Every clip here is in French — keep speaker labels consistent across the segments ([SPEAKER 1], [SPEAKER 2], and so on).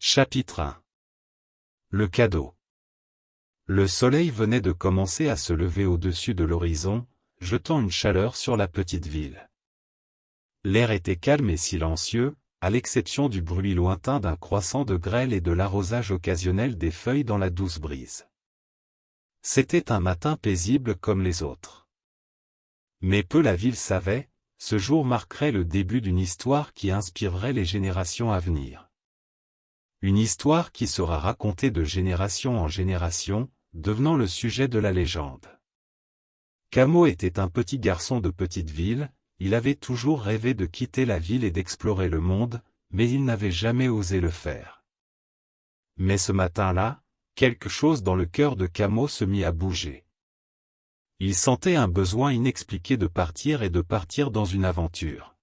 [SPEAKER 1] Chapitre 1. Le cadeau. Le soleil venait de commencer à se lever au-dessus de l'horizon, jetant une chaleur sur la petite ville. L'air était calme et silencieux, à l'exception du bruit lointain d'un croissant de grêle et de l'arrosage occasionnel des feuilles dans la douce brise. C'était un matin paisible comme les autres. Mais peu la ville savait, ce jour marquerait le début d'une histoire qui inspirerait les générations à venir. Une histoire qui sera racontée de génération en génération, devenant le sujet de la légende. Camo était un petit garçon de petite ville, il avait toujours rêvé de quitter la ville et d'explorer le monde, mais il n'avait jamais osé le faire. Mais ce matin-là, quelque chose dans le cœur de Camo se mit à bouger. Il sentait un besoin inexpliqué de partir et de partir dans une aventure.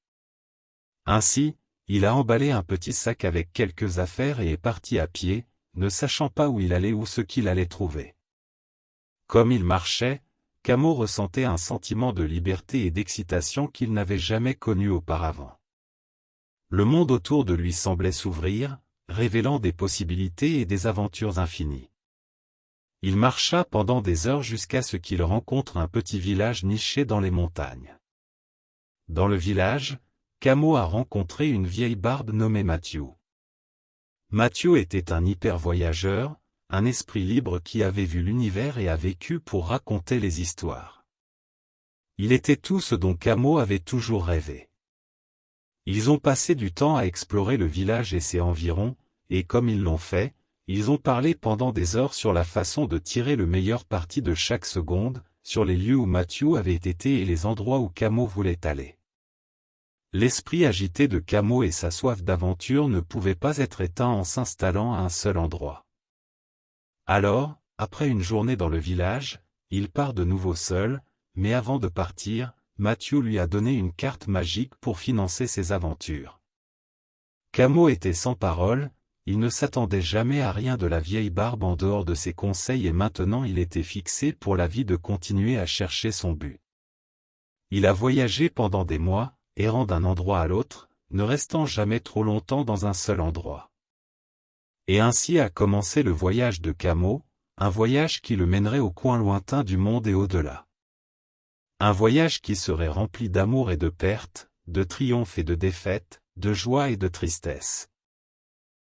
[SPEAKER 1] Ainsi, il a emballé un petit sac avec quelques affaires et est parti à pied, ne sachant pas où il allait ou ce qu'il allait trouver. Comme il marchait, Camo ressentait un sentiment de liberté et d'excitation qu'il n'avait jamais connu auparavant. Le monde autour de lui semblait s'ouvrir, révélant des possibilités et des aventures infinies. Il marcha pendant des heures jusqu'à ce qu'il rencontre un petit village niché dans les montagnes. Dans le village, Camo a rencontré une vieille barbe nommée Mathieu. Mathieu était un hyper-voyageur, un esprit libre qui avait vu l'univers et a vécu pour raconter les histoires. Il était tout ce dont Camo avait toujours rêvé. Ils ont passé du temps à explorer le village et ses environs, et comme ils l'ont fait, ils ont parlé pendant des heures sur la façon de tirer le meilleur parti de chaque seconde, sur les lieux où Mathieu avait été et les endroits où Camo voulait aller. L'esprit agité de Camo et sa soif d'aventure ne pouvaient pas être éteints en s'installant à un seul endroit. Alors, après une journée dans le village, il part de nouveau seul, mais avant de partir, Mathieu lui a donné une carte magique pour financer ses aventures. Camo était sans parole, il ne s'attendait jamais à rien de la vieille barbe en dehors de ses conseils et maintenant il était fixé pour la vie de continuer à chercher son but. Il a voyagé pendant des mois, errant d'un endroit à l'autre, ne restant jamais trop longtemps dans un seul endroit. Et ainsi a commencé le voyage de Camo, un voyage qui le mènerait aux coins lointains du monde et au-delà. Un voyage qui serait rempli d'amour et de pertes, de triomphes et de défaites, de joie et de tristesse.